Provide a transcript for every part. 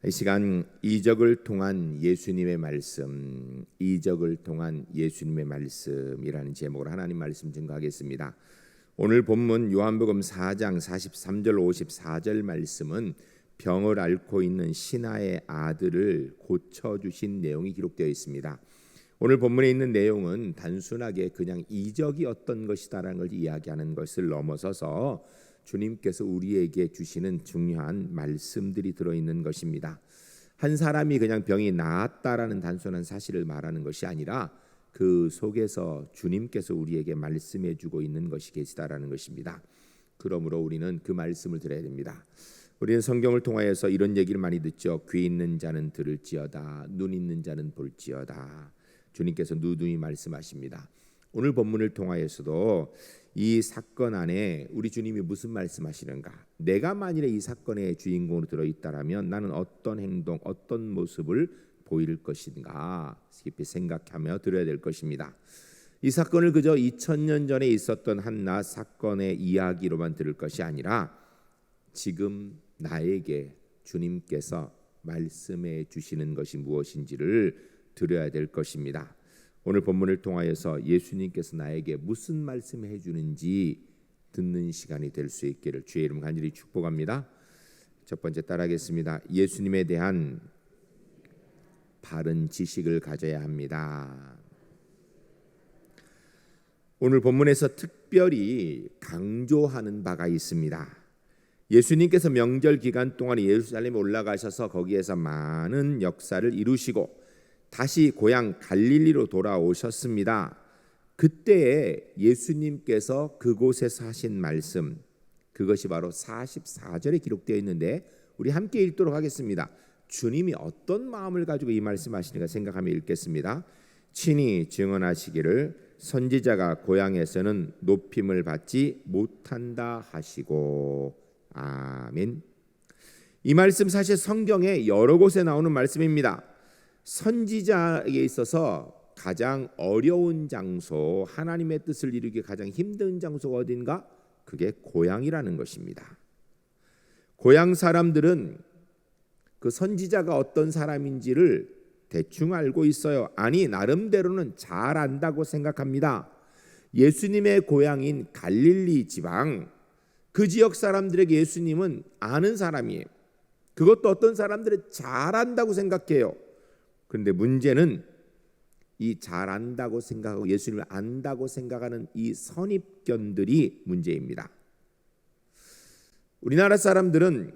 이 시간 이적을 통한 예수님의 말씀이라는 제목으로 하나님 말씀 증거하겠습니다. 오늘 본문 요한복음 4장 43절 54절 말씀은 병을 앓고 있는 신하의 아들을 고쳐주신 내용이 기록되어 있습니다. 오늘 본문에 있는 내용은 단순하게 그냥 이적이 어떤 것이다라는 걸 이야기하는 것을 넘어서서 주님께서 우리에게 주시는 중요한 말씀들이 들어있는 것입니다. 한 사람이 그냥 병이 나았다라는 단순한 사실을 말하는 것이 아니라 그 속에서 주님께서 우리에게 말씀해 주고 있는 것이 계시다라는 것입니다. 그러므로 우리는 그 말씀을 들어야 됩니다. 우리는 성경을 통하여서 이런 얘기를 많이 듣죠. 귀 있는 자는 들을지어다, 눈 있는 자는 볼지어다. 주님께서 누누이 말씀하십니다. 오늘 본문을 통하여서도 이 사건 안에 우리 주님이 무슨 말씀하시는가, 내가 만일에 이 사건의 주인공으로 들어있다라면 나는 어떤 행동, 어떤 모습을 보일 것인가 깊이 생각하며 들어야 될 것입니다. 이 사건을 그저 2000년 전에 있었던 한낱 사건의 이야기로만 들을 것이 아니라 지금 나에게 주님께서 말씀해 주시는 것이 무엇인지를 들어야 될 것입니다. 오늘 본문을 통하여서 예수님께서 나에게 무슨 말씀을 해주는지 듣는 시간이 될 수 있기를 주의 이름 간절히 축복합니다. 첫 번째 따라하겠습니다. 예수님에 대한 바른 지식을 가져야 합니다. 오늘 본문에서 특별히 강조하는 바가 있습니다. 예수님께서 명절 기간 동안 예루살렘에 올라가셔서 거기에서 많은 역사를 이루시고 다시 고향 갈릴리로 돌아오셨습니다. 그때에 예수님께서 그곳에서 하신 말씀, 그것이 바로 44절에 기록되어 있는데 우리 함께 읽도록 하겠습니다. 주님이 어떤 마음을 가지고 이 말씀하시는가 생각하며 읽겠습니다. 친히 증언하시기를 선지자가 고향에서는 높임을 받지 못한다 하시고. 아멘. 이 말씀 사실 성경에 여러 곳에 나오는 말씀입니다. 선지자에게 있어서 가장 어려운 장소, 하나님의 뜻을 이루기 가장 힘든 장소가 어딘가? 그게 고향이라는 것입니다. 고향 사람들은 그 선지자가 어떤 사람인지를 대충 알고 있어요. 아니, 나름대로는 잘 안다고 생각합니다. 예수님의 고향인 갈릴리 지방, 그 지역 사람들에게 예수님은 아는 사람이에요. 그것도 어떤 사람들은 잘 안다고 생각해요. 그런데 문제는 이 잘 안다고 생각하고 예수님을 안다고 생각하는 이 선입견들이 문제입니다. 우리나라 사람들은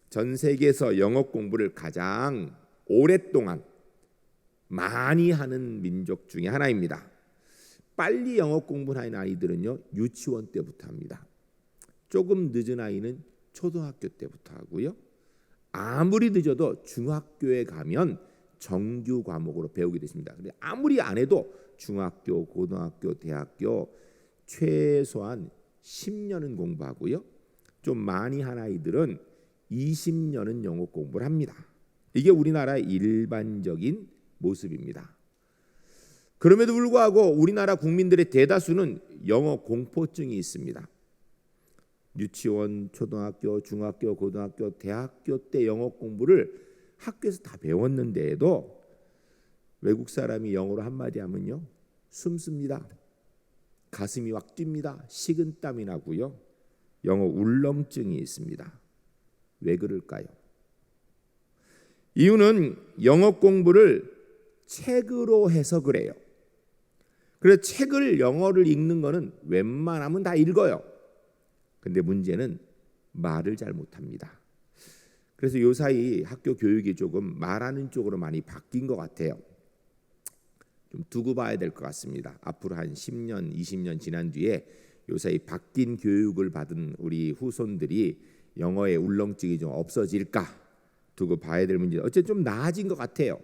전 세계에서 영어 공부를 가장 오랫동안 많이 하는 민족 중에 하나입니다. 빨리 영어 공부하는 아이들은요, 유치원 때부터 합니다. 조금 늦은 아이는 초등학교 때부터 하고요. 아무리 늦어도 중학교에 가면 정규 과목으로 배우게 됐습니다. 근데 아무리 안 해도 중학교, 고등학교, 대학교 최소한 10년은 공부하고요. 좀 많이 한 아이들은 20년은 영어 공부를 합니다. 이게 우리나라의 일반적인 모습입니다. 그럼에도 불구하고 우리나라 국민들의 대다수는 영어 공포증이 있습니다. 유치원, 초등학교, 중학교, 고등학교, 대학교 때 영어 공부를 학교에서 다 배웠는데도 외국 사람이 영어로 한마디 하면요, 숨습니다. 가슴이 확 뜁니다. 식은땀이 나고요. 영어 울렁증이 있습니다. 왜 그럴까요? 이유는 영어 공부를 책으로 해서 그래요. 그래서 책을 영어를 읽는 거는 웬만하면 다 읽어요. 근데 문제는 말을 잘 못합니다. 그래서 요사이 학교 교육이 조금 말하는 쪽으로 많이 바뀐 것 같아요. 좀 두고 봐야 될 것 같습니다. 앞으로 한 10년, 20년 지난 뒤에 요사이 바뀐 교육을 받은 우리 후손들이 영어의 울렁증이 좀 없어질까 두고 봐야 될 문제. 어쨌든 좀 나아진 것 같아요.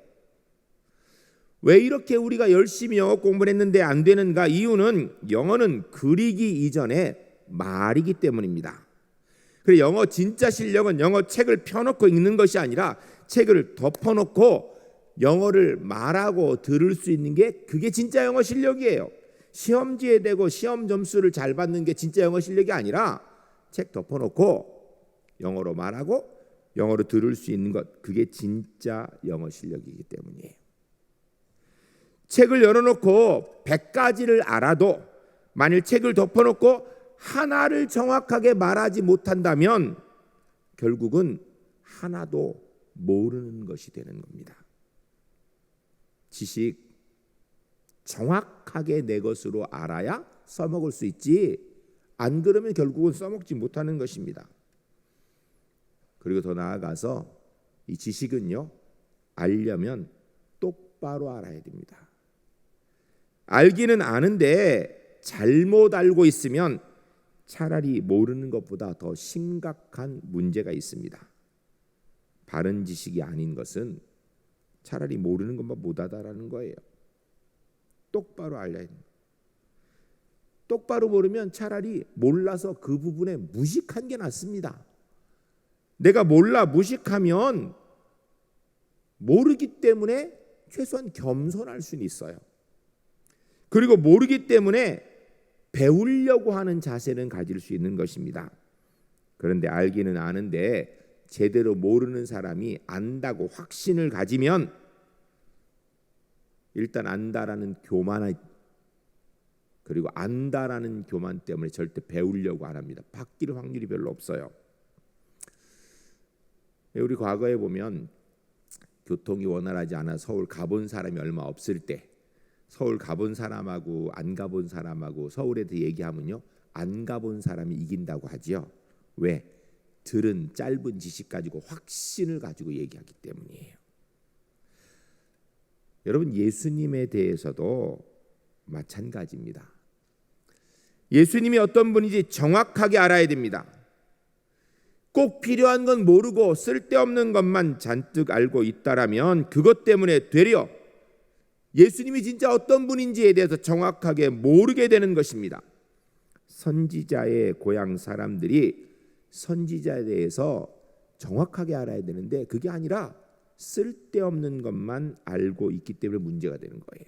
왜 이렇게 우리가 열심히 영어 공부를 했는데 안 되는가? 이유는 영어는 그리기 이전에 말이기 때문입니다. 그래서 영어 진짜 실력은 영어 책을 펴놓고 읽는 것이 아니라 책을 덮어놓고 영어를 말하고 들을 수 있는 게 그게 진짜 영어 실력이에요. 시험지에 대고 시험 점수를 잘 받는 게 진짜 영어 실력이 아니라 책 덮어놓고 영어로 말하고 영어로 들을 수 있는 것, 그게 진짜 영어 실력이기 때문이에요. 책을 열어놓고 100가지를 알아도 만일 책을 덮어놓고 하나를 정확하게 말하지 못한다면 결국은 하나도 모르는 것이 되는 겁니다. 지식 정확하게 내 것으로 알아야 써먹을 수 있지, 안 그러면 결국은 써먹지 못하는 것입니다. 그리고 더 나아가서 이 지식은요, 알려면 똑바로 알아야 됩니다. 알기는 아는데 잘못 알고 있으면 차라리 모르는 것보다 더 심각한 문제가 있습니다. 바른 지식이 아닌 것은 차라리 모르는 것만 못하다라는 거예요. 똑바로 알려야 됩니다. 똑바로 모르면 차라리 몰라서 그 부분에 무식한 게 낫습니다. 내가 몰라 무식하면 모르기 때문에 최소한 겸손할 수는 있어요. 그리고 모르기 때문에 배우려고 하는 자세는 가질 수 있는 것입니다. 그런데 알기는 아는데 제대로 모르는 사람이 안다고 확신을 가지면 일단 안다라는 교만, 그리고 안다라는 교만 때문에 절대 배우려고 안 합니다. 바뀔 확률이 별로 없어요. 우리 과거에 보면 교통이 원활하지 않아 서울 가본 사람이 얼마 없을 때 서울 가본 사람하고 안 가본 사람하고 서울에 대해 얘기하면요, 안 가본 사람이 이긴다고 하지요. 왜? 들은 짧은 지식 가지고 확신을 가지고 얘기하기 때문이에요. 여러분, 예수님에 대해서도 마찬가지입니다. 예수님이 어떤 분인지 정확하게 알아야 됩니다. 꼭 필요한 건 모르고 쓸데없는 것만 잔뜩 알고 있다라면 그것 때문에 되려 예수님이 진짜 어떤 분인지에 대해서 정확하게 모르게 되는 것입니다. 선지자의 고향 사람들이 선지자에 대해서 정확하게 알아야 되는데 그게 아니라 쓸데없는 것만 알고 있기 때문에 문제가 되는 거예요.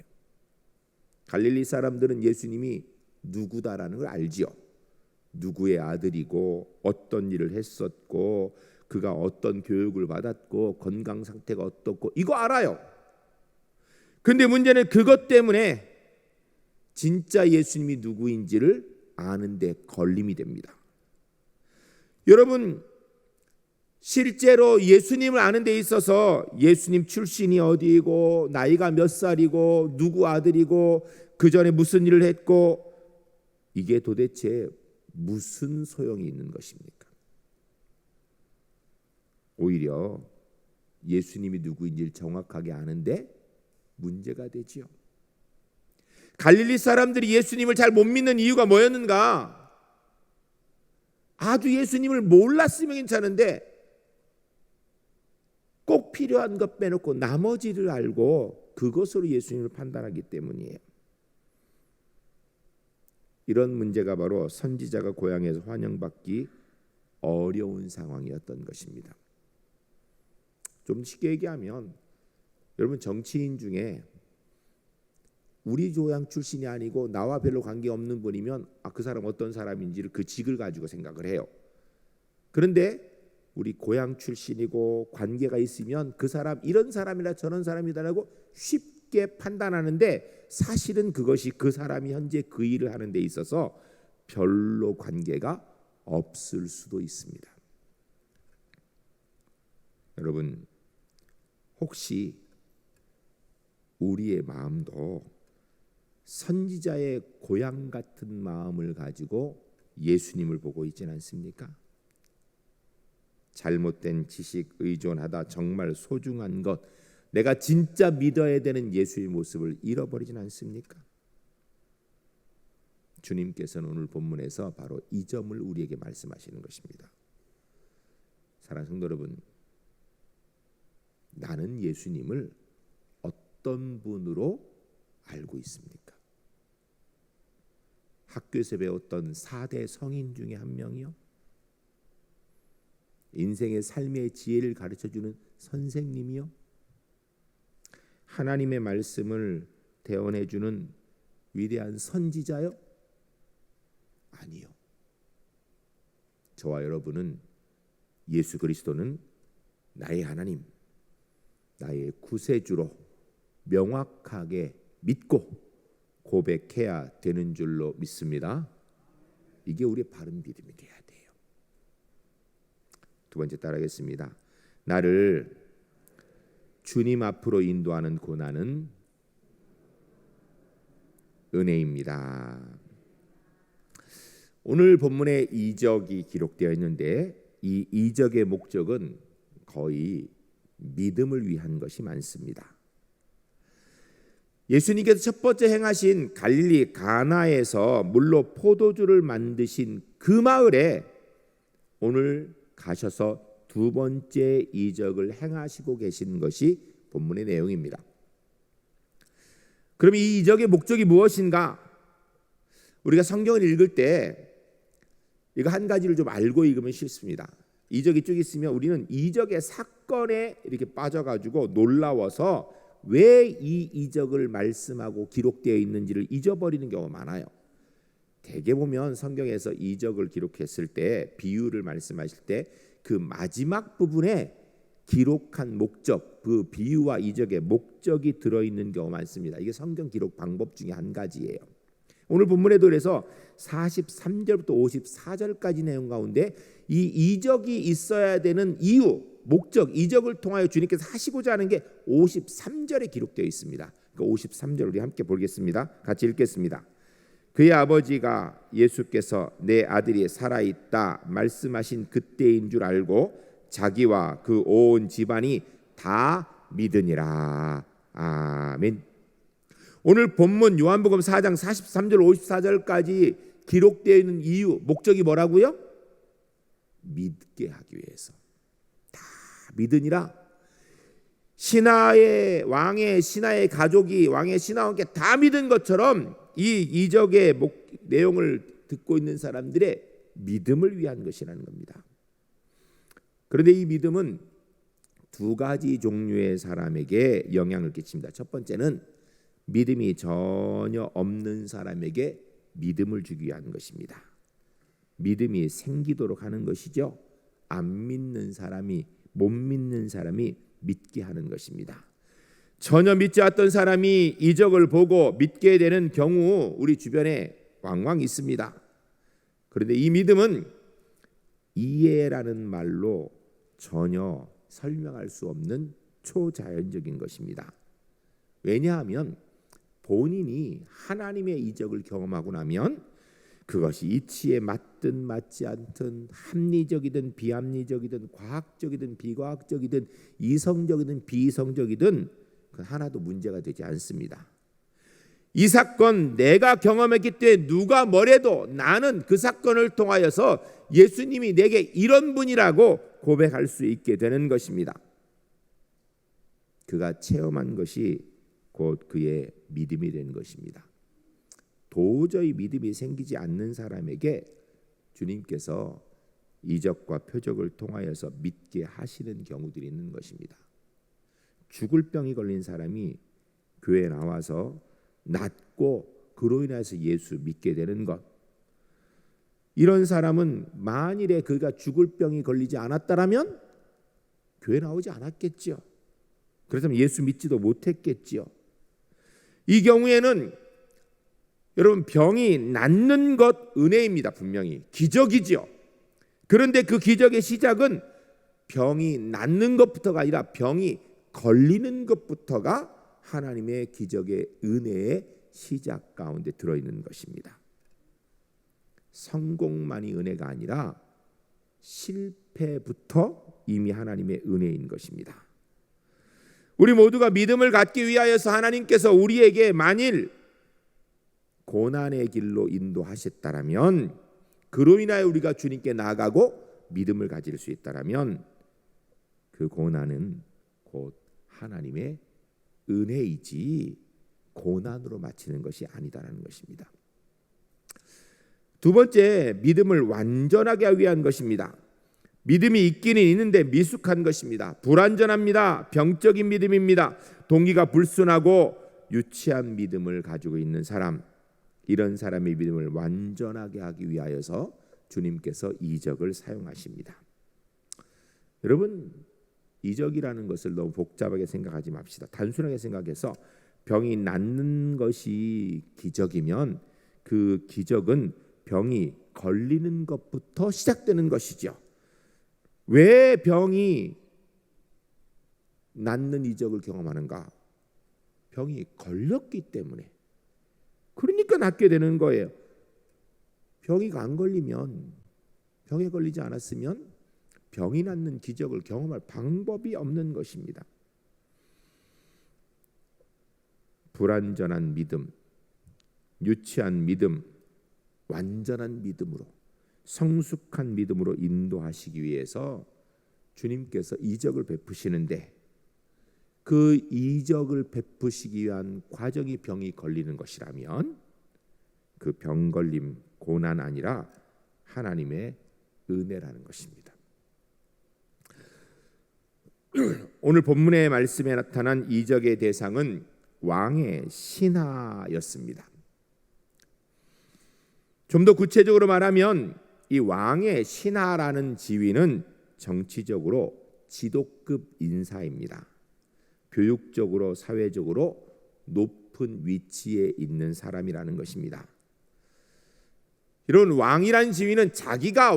갈릴리 사람들은 예수님이 누구다라는 걸 알지요. 누구의 아들이고 어떤 일을 했었고 그가 어떤 교육을 받았고 건강 상태가 어떻고 이거 알아요. 근데 문제는 그것 때문에 진짜 예수님이 누구인지를 아는데 걸림이 됩니다. 여러분, 실제로 예수님을 아는 데 있어서 예수님 출신이 어디이고 나이가 몇 살이고 누구 아들이고 그 전에 무슨 일을 했고 이게 도대체 무슨 소용이 있는 것입니까? 오히려 예수님이 누구인지를 정확하게 아는데 문제가 되지요. 갈릴리 사람들이 예수님을 잘 못 믿는 이유가 뭐였는가? 아주 예수님을 몰랐으면 괜찮은데 꼭 필요한 것 빼놓고 나머지를 알고 그것으로 예수님을 판단하기 때문이에요. 이런 문제가 바로 선지자가 고향에서 환영받기 어려운 상황이었던 것입니다. 좀 쉽게 얘기하면 여러분, 정치인 중에 우리 고향 출신이 아니고 나와 별로 관계없는 분이면 그 사람 어떤 사람인지를 그 직을 가지고 생각을 해요. 그런데 우리 고향 출신이고 관계가 있으면 그 사람 이런 사람이라 저런 사람이다라고 쉽게 판단하는데 사실은 그것이 그 사람이 현재 그 일을 하는 데 있어서 별로 관계가 없을 수도 있습니다. 여러분, 혹시 우리의 마음도 선지자의 고향 같은 마음을 가지고 예수님을 보고 있지는 않습니까? 잘못된 지식 의존하다 정말 소중한 것, 내가 진짜 믿어야 되는 예수의 모습을 잃어버리진 않습니까? 주님께서는 오늘 본문에서 바로 이 점을 우리에게 말씀하시는 것입니다. 사랑하는 성도 여러분, 나는 예수님을 어떤 분으로 알고 있습니까? 학교에서 배웠던 4대 성인 중에 한 명이요? 인생의 삶의 지혜를 가르쳐주는 선생님이요? 하나님의 말씀을 대언해주는 위대한 선지자요? 아니요. 저와 여러분은 예수 그리스도는 나의 하나님, 나의 구세주로 명확하게 믿고 고백해야 되는 줄로 믿습니다. 이게 우리의 바른 믿음이 돼야 돼요. 두 번째 따라하겠습니다. 나를 주님 앞으로 인도하는 고난은 은혜입니다. 오늘 본문에 이적이 기록되어 있는데 이 이적의 목적은 거의 믿음을 위한 것이 많습니다. 예수님께서 첫 번째 행하신 갈릴리 가나에서 물로 포도주를 만드신 그 마을에 오늘 가셔서 두 번째 이적을 행하시고 계신 것이 본문의 내용입니다. 그럼 이 이적의 목적이 무엇인가? 우리가 성경을 읽을 때 이거 한 가지를 좀 알고 읽으면 쉽습니다. 이적이 쭉 있으면 우리는 이적의 사건에 이렇게 빠져가지고 놀라워서 왜 이 이적을 말씀하고 기록되어 있는지를 잊어버리는 경우가 많아요. 대개 보면 성경에서 이적을 기록했을 때 비유를 말씀하실 때 그 마지막 부분에 기록한 목적, 그 비유와 이적의 목적이 들어있는 경우가 많습니다. 이게 성경 기록 방법 중에 한 가지예요. 오늘 본문에도 그래서 43절부터 54절까지 내용 가운데 이 이적이 있어야 되는 이유, 목적, 이적을 통하여 주님께서 하시고자 하는 게 53절에 기록되어 있습니다. 그 53절 우리 함께 보겠습니다. 같이 읽겠습니다. 그의 아버지가 예수께서 내 아들이 살아있다 말씀하신 그때인 줄 알고 자기와 그 온 집안이 다 믿으니라. 아멘. 오늘 본문 요한복음 4장 43절 54절까지 기록되어 있는 이유, 목적이 뭐라고요? 믿게 하기 위해서. 다 믿으니라. 신하의 왕의 신하의 가족이 왕의 신하와 함께 다 믿은 것처럼 이 이적의 내용을 듣고 있는 사람들의 믿음을 위한 것이라는 겁니다. 그런데 이 믿음은 두 가지 종류의 사람에게 영향을 끼칩니다. 첫 번째는 믿음이 전혀 없는 사람에게 믿음을 주기 위한 것입니다. 믿음이 생기도록 하는 것이죠. 안 믿는 사람이, 못 믿는 사람이 믿게 하는 것입니다. 전혀 믿지 않던 사람이 이적을 보고 믿게 되는 경우 우리 주변에 왕왕 있습니다. 그런데 이 믿음은 이해라는 말로 전혀 설명할 수 없는 초자연적인 것입니다. 왜냐하면 본인이 하나님의 이적을 경험하고 나면 그것이 이치에 맞든 맞지 않든 합리적이든 비합리적이든 과학적이든 비과학적이든 이성적이든 비이성적이든 그 하나도 문제가 되지 않습니다. 이 사건 내가 경험했기 때문에 누가 뭐래도 나는 그 사건을 통하여서 예수님이 내게 이런 분이라고 고백할 수 있게 되는 것입니다. 그가 체험한 것이 곧 그의 믿음이 되는 것입니다. 도저히 믿음이 생기지 않는 사람에게 주님께서 이적과 표적을 통하여서 믿게 하시는 경우들이 있는 것입니다. 죽을 병이 걸린 사람이 교회에 나와서 낫고 그로 인해서 예수 믿게 되는 것, 이런 사람은 만일에 그가 죽을 병이 걸리지 않았다라면 교회 나오지 않았겠지요. 그렇다면 예수 믿지도 못했겠지요. 이 경우에는 여러분 병이 낫는 것 은혜입니다. 분명히 기적이지요. 그런데 그 기적의 시작은 병이 낫는 것부터가 아니라 병이 걸리는 것부터가 하나님의 기적의 은혜의 시작 가운데 들어있는 것입니다. 성공만이 은혜가 아니라 실패부터 이미 하나님의 은혜인 것입니다. 우리 모두가 믿음을 갖기 위하여서 하나님께서 우리에게 만일 고난의 길로 인도하셨다라면, 그로 인하여 우리가 주님께 나아가고 믿음을 가질 수 있다라면 그 고난은 곧 하나님의 은혜이지 고난으로 마치는 것이 아니다라는 것입니다. 두 번째, 믿음을 완전하게 하기 위한 것입니다. 믿음이 있기는 있는데 미숙한 것입니다. 불완전합니다. 병적인 믿음입니다. 동기가 불순하고 유치한 믿음을 가지고 있는 사람, 이런 사람의 믿음을 완전하게 하기 위하여서 주님께서 이적을 사용하십니다. 여러분, 이적이라는 것을 너무 복잡하게 생각하지 맙시다. 단순하게 생각해서 병이 낫는 것이 기적이면 그 기적은 병이 걸리는 것부터 시작되는 것이죠. 왜 병이 낫는 이적을 경험하는가? 병이 걸렸기 때문에. 그러니까 낫게 되는 거예요. 병이 안 걸리면, 병에 걸리지 않았으면 병이 낫는 기적을 경험할 방법이 없는 것입니다. 불완전한 믿음, 유치한 믿음, 완전한 믿음으로, 성숙한 믿음으로 인도하시기 위해서 주님께서 이적을 베푸시는데, 그 이적을 베푸시기 위한 과정이 병이 걸리는 것이라면 그 병 걸림 고난 아니라 하나님의 은혜라는 것입니다. 오늘 본문의 말씀에 나타난 이적의 대상은 왕의 신하였습니다. 좀 더 구체적으로 말하면 이 왕의 신하라는 지위는 정치적으로 지도급 인사입니다. 교육적으로 사회적으로 높은 위치에 있는 사람이라는 것입니다. 이런 왕이란 지위는 자기가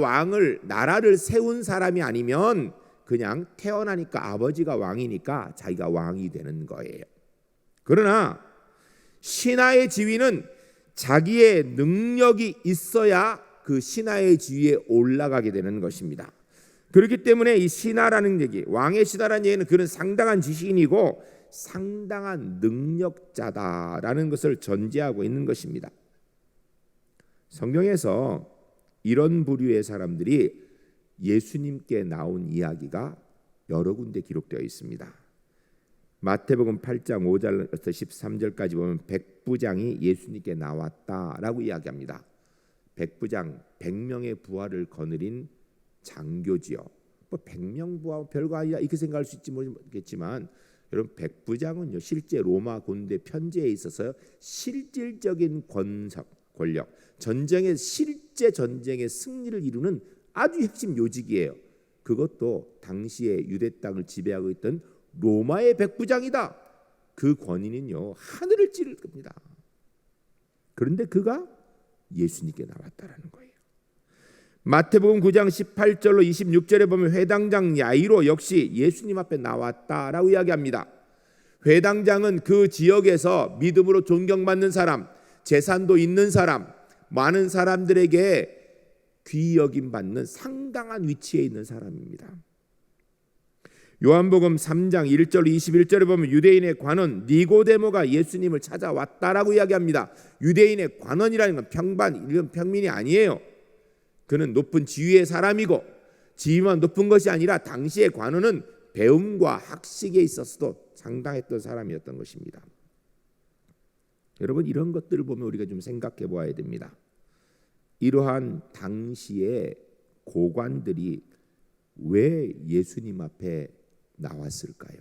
나라를 세운 사람이 아니면 그냥 태어나니까 아버지가 왕이니까 자기가 왕이 되는 거예요. 그러나 신하의 지위는 자기의 능력이 있어야 그 신하의 지위에 올라가게 되는 것입니다. 그렇기 때문에 이 신하라는 얘기, 왕의 신하라는 얘기는 그는 상당한 지식인이고 상당한 능력자다라는 것을 전제하고 있는 것입니다. 성경에서 이런 부류의 사람들이 예수님께 나온 이야기가 여러 군데 기록되어 있습니다. 마태복음 8장 5절부터 13절까지 보면 백부장이 예수님께 나왔다라고 이야기합니다. 백부장, 100명의 부하를 거느린 장교지요. 100명 부하 별거 아니라 이렇게 생각할 수 있지 모르겠지만 여러분, 백부장은요 실제 로마 군대 편제에 있어서 실질적인 권력, 실제 전쟁의 승리를 이루는 아주 핵심 요직이에요. 그것도 당시에 유대 땅을 지배하고 있던 로마의 백부장이다. 그 권위는요 하늘을 찌를 겁니다. 그런데 그가 예수님께 나왔다라는 거예요. 마태복음 9장 18절로 26절에 보면 회당장 야이로 역시 예수님 앞에 나왔다라고 이야기합니다. 회당장은 그 지역에서 믿음으로 존경받는 사람, 재산도 있는 사람, 많은 사람들에게 귀히 여김 받는 상당한 위치에 있는 사람입니다. 요한복음 3장 1절 21절에 보면 유대인의 관원 니고데모가 예수님을 찾아왔다라고 이야기합니다. 유대인의 관원이라는 건 이런 평민이 아니에요. 그는 높은 지위의 사람이고 지위만 높은 것이 아니라 당시의 관원은 배움과 학식에 있어서도 상당했던 사람이었던 것입니다. 여러분, 이런 것들을 보면 우리가 좀 생각해 보아야 됩니다. 이러한 당시의 고관들이 왜 예수님 앞에 나왔을까요?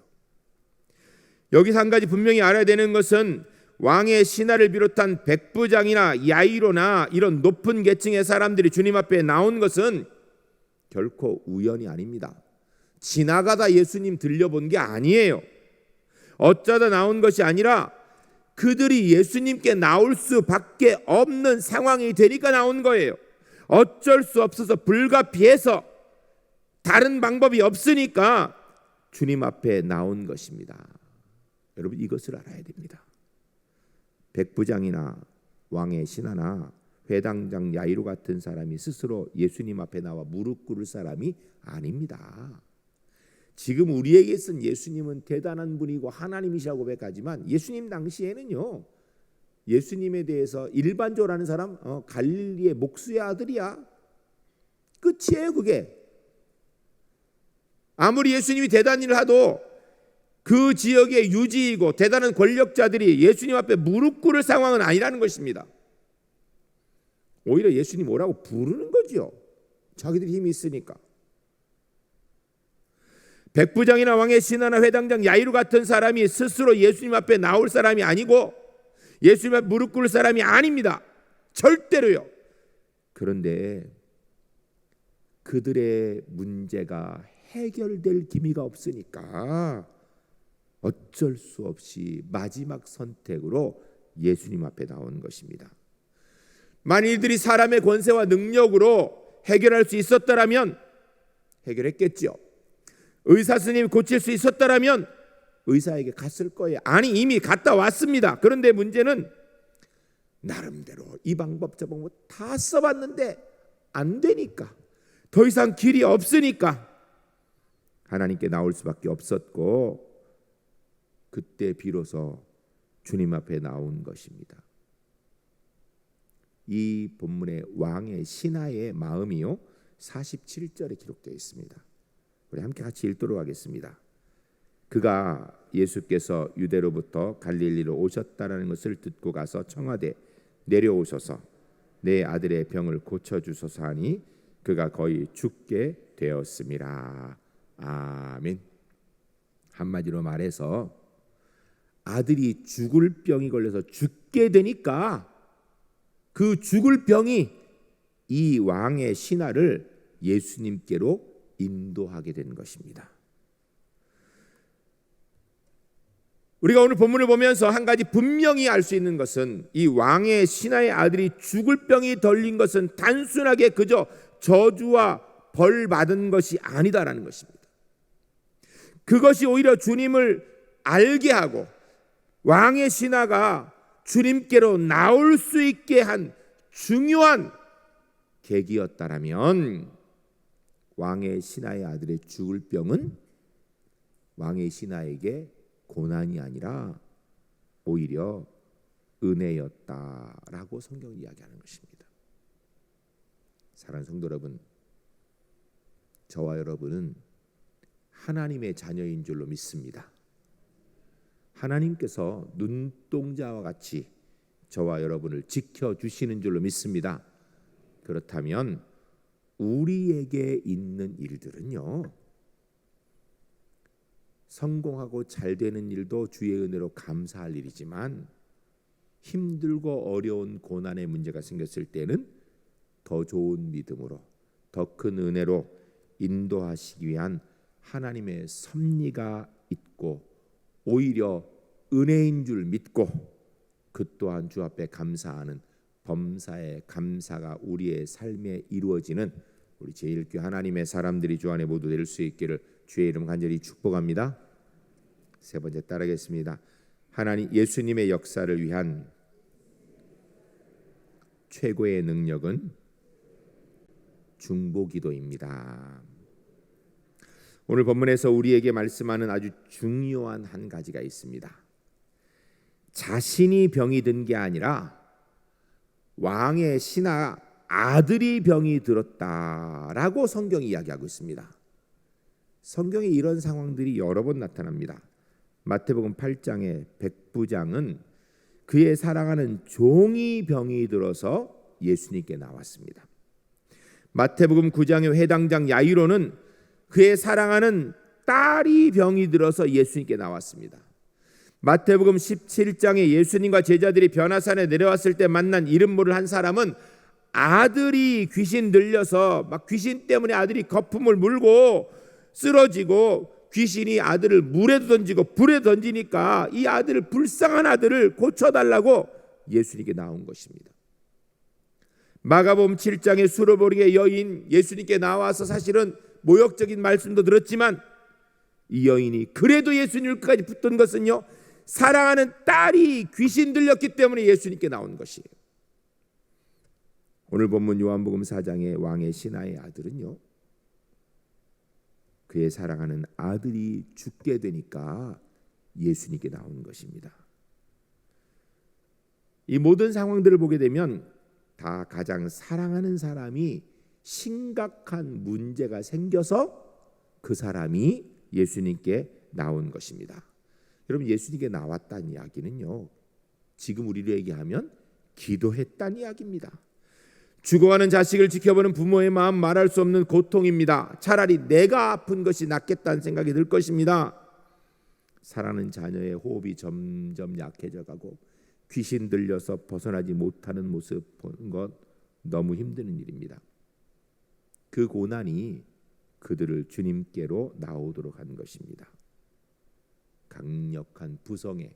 여기서 한 가지 분명히 알아야 되는 것은 왕의 신하를 비롯한 백부장이나 야이로나 이런 높은 계층의 사람들이 주님 앞에 나온 것은 결코 우연이 아닙니다. 지나가다 예수님 들려본 게 아니에요. 어쩌다 나온 것이 아니라 그들이 예수님께 나올 수밖에 없는 상황이 되니까 나온 거예요. 어쩔 수 없어서 불가피해서 다른 방법이 없으니까 주님 앞에 나온 것입니다. 여러분, 이것을 알아야 됩니다. 백부장이나 왕의 신하나 회당장 야이로 같은 사람이 스스로 예수님 앞에 나와 무릎 꿇을 사람이 아닙니다. 지금 우리에게 쓴 예수님은 대단한 분이고 하나님이시라고 고백하지만 예수님 당시에는요, 예수님에 대해서 일반적으로 아는 사람 갈릴리의 목수의 아들이야. 끝이에요. 그게. 아무리 예수님이 대단한 일을 하도 그 지역의 유지이고 대단한 권력자들이 예수님 앞에 무릎 꿇을 상황은 아니라는 것입니다. 오히려 예수님 오라고 부르는 거죠. 자기들이 힘이 있으니까. 백부장이나 왕의 신하나 회당장 야이로 같은 사람이 스스로 예수님 앞에 나올 사람이 아니고 예수님 앞에 무릎 꿇을 사람이 아닙니다. 절대로요. 그런데 그들의 문제가 해결될 기미가 없으니까 어쩔 수 없이 마지막 선택으로 예수님 앞에 나온 것입니다. 만일 이들이 사람의 권세와 능력으로 해결할 수 있었더라면 해결했겠죠. 의사 스님이 고칠 수 있었더라면 의사에게 갔을 거예요. 아니, 이미 갔다 왔습니다. 그런데 문제는 나름대로 이 방법 저 방법 다 써봤는데 안 되니까, 더 이상 길이 없으니까 하나님께 나올 수밖에 없었고, 그때 비로소 주님 앞에 나온 것입니다. 이 본문의 왕의 신하의 마음이요 47절에 기록되어 있습니다. 우리 함께 같이 읽도록 하겠습니다. 그가 예수께서 유대로부터 갈릴리로 오셨다라는 것을 듣고 가서 청하되 내려오셔서 내 아들의 병을 고쳐주소서 하니 그가 거의 죽게 되었습니다. 아멘. 한마디로 말해서 아들이 죽을 병이 걸려서 죽게 되니까 그 죽을 병이 이 왕의 신하를 예수님께로 인도하게 된 것입니다. 우리가 오늘 본문을 보면서 한 가지 분명히 알 수 있는 것은 이 왕의 신하의 아들이 죽을 병이 걸린 것은 단순하게 그저 저주와 벌 받은 것이 아니다라는 것입니다. 그것이 오히려 주님을 알게 하고 왕의 신하가 주님께로 나올 수 있게 한 중요한 계기였다라면, 왕의 신하의 아들의 죽을 병은 왕의 신하에게 고난이 아니라 오히려 은혜였다라고 성경이 이야기하는 것입니다. 사랑하는 성도 여러분, 저와 여러분은 하나님의 자녀인 줄로 믿습니다. 하나님께서 눈동자와 같이 저와 여러분을 지켜주시는 줄로 믿습니다. 그렇다면 우리에게 있는 일들은요, 성공하고 잘 되는 일도 주의 은혜로 감사할 일이지만 힘들고 어려운 고난의 문제가 생겼을 때는 더 좋은 믿음으로 더 큰 은혜로 인도하시기 위한 하나님의 섭리가 있고 오히려 은혜인 줄 믿고 그 또한 주 앞에 감사하는 범사의 감사가 우리의 삶에 이루어지는 우리 제1교회 하나님의 사람들이 주 안에 모두 될 수 있기를 주의 이름 간절히 축복합니다. 세 번째 따르겠습니다. 하나님 예수님의 역사를 위한 최고의 능력은 중보기도입니다. 오늘 본문에서 우리에게 말씀하는 아주 중요한 한 가지가 있습니다. 자신이 병이 든 게 아니라 왕의 신하 아들이 병이 들었다라고 성경이 이야기하고 있습니다. 성경에 이런 상황들이 여러 번 나타납니다. 마태복음 8장의 백부장은 그의 사랑하는 종이 병이 들어서 예수님께 나왔습니다. 마태복음 9장의 회당장 야이로는 그의 사랑하는 딸이 병이 들어서 예수님께 나왔습니다. 마태복음 17장에 예수님과 제자들이 변화산에 내려왔을 때 만난 이름 모를 한 사람은 아들이 귀신 들려서 막 귀신 때문에 아들이 거품을 물고 쓰러지고 귀신이 아들을 물에 던지고 불에 던지니까 이 아들을 불쌍한 아들을 고쳐달라고 예수님께 나온 것입니다. 마가복음 7장의 수로보리의 여인 예수님께 나와서 사실은 모욕적인 말씀도 들었지만 이 여인이 그래도 예수님을 끝까지 붙든 것은요, 사랑하는 딸이 귀신 들렸기 때문에 예수님께 나온 것이에요. 오늘 본문 요한복음 4장의 왕의 신하의 아들은요, 그의 사랑하는 아들이 죽게 되니까 예수님께 나온 것입니다. 이 모든 상황들을 보게 되면 다 가장 사랑하는 사람이 심각한 문제가 생겨서 그 사람이 예수님께 나온 것입니다. 여러분, 예수님께 나왔다는 이야기는요, 지금 우리로 얘기하면 기도했다는 이야기입니다. 죽어가는 자식을 지켜보는 부모의 마음 말할 수 없는 고통입니다. 차라리 내가 아픈 것이 낫겠다는 생각이 들 것입니다. 사랑하는 자녀의 호흡이 점점 약해져 가고 귀신 들려서 벗어나지 못하는 모습 보는 것 너무 힘든 일입니다. 그 고난이 그들을 주님께로 나오도록 한 것입니다. 강력한 부성애,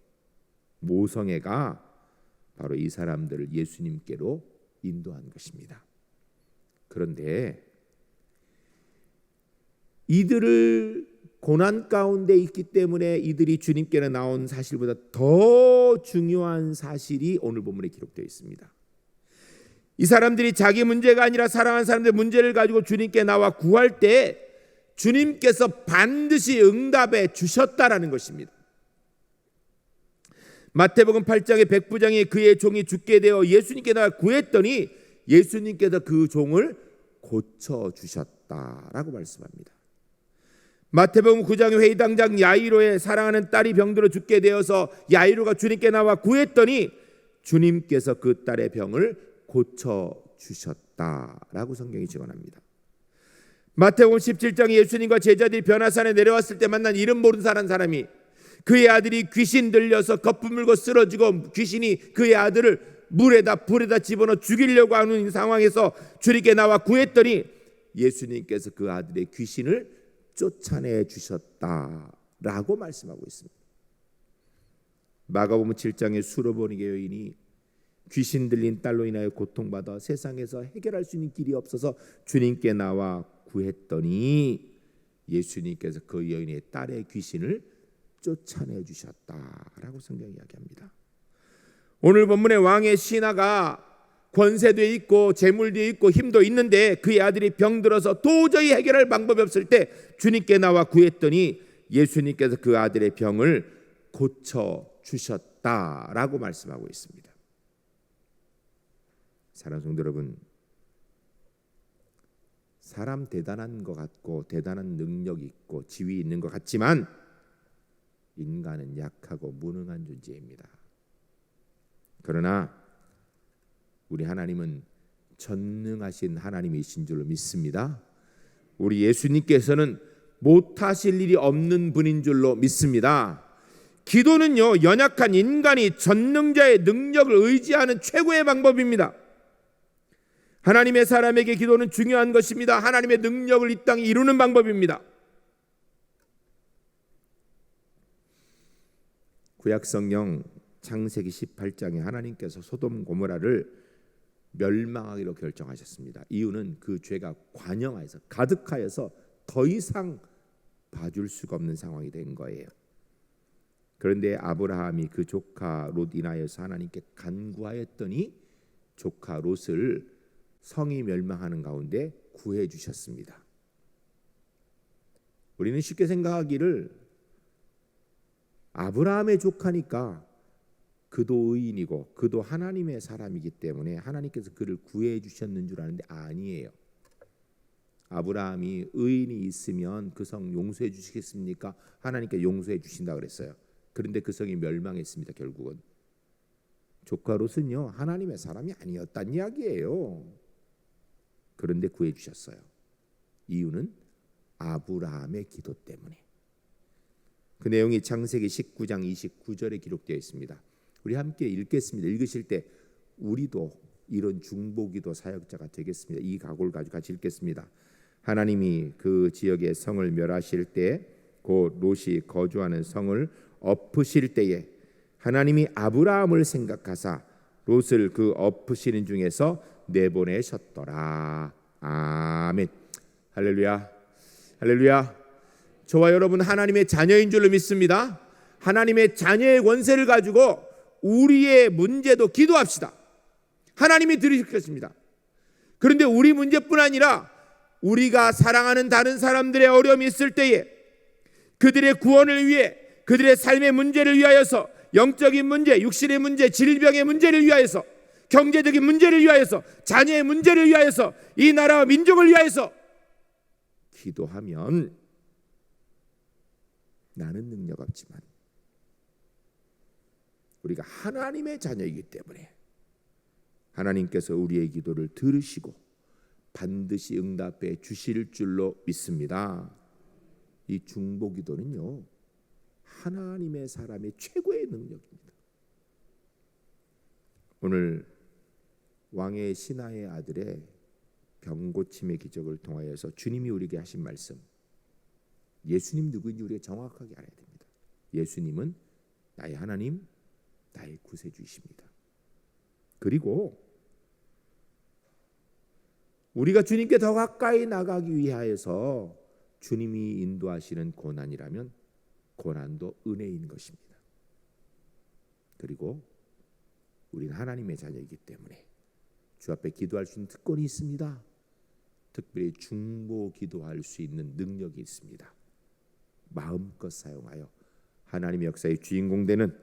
모성애가 바로 이 사람들을 예수님께로 인도한 것입니다. 그런데 이들을 고난 가운데 있기 때문에 이들이 주님께로 나온 사실보다 더 중요한 사실이 오늘 본문에 기록되어 있습니다. 이 사람들이 자기 문제가 아니라 사랑하는 사람들의 문제를 가지고 주님께 나와 구할 때 주님께서 반드시 응답해 주셨다라는 것입니다. 마태복음 8장의 백부장이 그의 종이 죽게 되어 예수님께 나와 구했더니 예수님께서 그 종을 고쳐주셨다라고 말씀합니다. 마태복음 9장의 회의당장 야이로의 사랑하는 딸이 병들어 죽게 되어서 야이로가 주님께 나와 구했더니 주님께서 그 딸의 병을 고쳐주셨다라고 성경이 증언합니다. 마태복음 17장에 예수님과 제자들이 변화산에 내려왔을 때 만난 이름 모르는 사람이 그의 아들이 귀신 들려서 거품 물고 쓰러지고 귀신이 그의 아들을 물에다 불에다 집어넣어 죽이려고 하는 상황에서 주님께 나와 구했더니 예수님께서 그 아들의 귀신을 쫓아내 주셨다라고 말씀하고 있습니다. 마가복음 7장의 수로보니게 여인이 귀신 들린 딸로 인하여 고통받아 세상에서 해결할 수 있는 길이 없어서 주님께 나와 구했더니 예수님께서 그 여인의 딸의 귀신을 쫓아내 주셨다라고 성경이 이야기합니다. 오늘 본문의 왕의 신하가 권세도 있고 재물도 있고 힘도 있는데 그의 아들이 병들어서 도저히 해결할 방법이 없을 때 주님께 나와 구했더니 예수님께서 그 아들의 병을 고쳐주셨다라고 말씀하고 있습니다. 사랑하는 성도 여러분, 사람 대단한 것 같고 대단한 능력 있고 지위 있는 것 같지만 인간은 약하고 무능한 존재입니다. 그러나 우리 하나님은 전능하신 하나님이신 줄로 믿습니다. 우리 예수님께서는 못하실 일이 없는 분인 줄로 믿습니다. 기도는요, 연약한 인간이 전능자의 능력을 의지하는 최고의 방법입니다. 하나님의 사람에게 기도는 중요한 것입니다. 하나님의 능력을 이 땅에 이루는 방법입니다. 구약성경 창세기 18장에 하나님께서 소돔 고모라를 멸망하기로 결정하셨습니다. 이유는 그 죄가 관영하여서 가득하여서 더 이상 봐줄 수가 없는 상황이 된 거예요. 그런데 아브라함이 그 조카 롯 인하여서 하나님께 간구하였더니 조카 롯을 성이 멸망하는 가운데 구해 주셨습니다. 우리는 쉽게 생각하기를 아브라함의 조카니까 그도 의인이고 그도 하나님의 사람이기 때문에 하나님께서 그를 구해 주셨는 줄 아는데 아니에요. 아브라함이 의인이 있으면 그 성 용서해 주시겠습니까? 하나님께 용서해 주신다 그랬어요. 그런데 그 성이 멸망했습니다. 결국은 조카 롯은요 하나님의 사람이 아니었단 이야기예요. 그런데 구해 주셨어요. 이유는 아브라함의 기도 때문에. 그 내용이 창세기 19장 29절에 기록되어 있습니다. 우리 함께 읽겠습니다. 읽으실 때 우리도 이런 중보기도 사역자가 되겠습니다. 이 각오를 가지고 같이 읽겠습니다. 하나님이 그 지역의 성을 멸하실 때 곧 롯이 거주하는 성을 엎으실 때에 하나님이 아브라함을 생각하사 롯을 그 엎으시는 중에서 내보내셨더라. 아멘. 할렐루야. 할렐루야. 저와 여러분 하나님의 자녀인 줄로 믿습니다. 하나님의 자녀의 권세를 가지고 우리의 문제도 기도합시다. 하나님이 들으실 것입니다. 그런데 우리 문제뿐 아니라 우리가 사랑하는 다른 사람들의 어려움이 있을 때에 그들의 구원을 위해 그들의 삶의 문제를 위하여서 영적인 문제, 육신의 문제, 질병의 문제를 위하여서 경제적인 문제를 위하여서 자녀의 문제를 위하여서 이 나라와 민족을 위하여서 기도하면 나는 능력 없지만 우리가 하나님의 자녀이기 때문에 하나님께서 우리의 기도를 들으시고 반드시 응답해 주실 줄로 믿습니다. 이 중보기도는요 하나님의 사람의 최고의 능력입니다. 오늘 왕의 신하의 아들의 병고침의 기적을 통하여서 주님이 우리에게 하신 말씀, 예수님 누구인지 우리가 정확하게 알아야 됩니다. 예수님은 나의 하나님, 나의 구세주이십니다. 그리고 우리가 주님께 더 가까이 나가기 위하여서 주님이 인도하시는 고난이라면 고난도 은혜인 것입니다. 그리고 우리는 하나님의 자녀이기 때문에 주 앞에 기도할 수 있는 특권이 있습니다. 특별히 중보 기도할 수 있는 능력이 있습니다. 마음껏 사용하여 하나님의 역사의 주인공 되는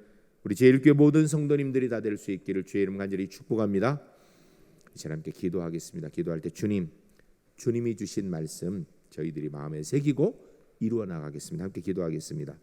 우리 제1교회 모든 성도님들이 다 될 수 있기를 주의 이름 간절히 축복합니다. 이제 함께 기도하겠습니다. 기도할 때 주님이 주신 말씀 저희들이 마음에 새기고 이루어 나가겠습니다. 함께 기도하겠습니다.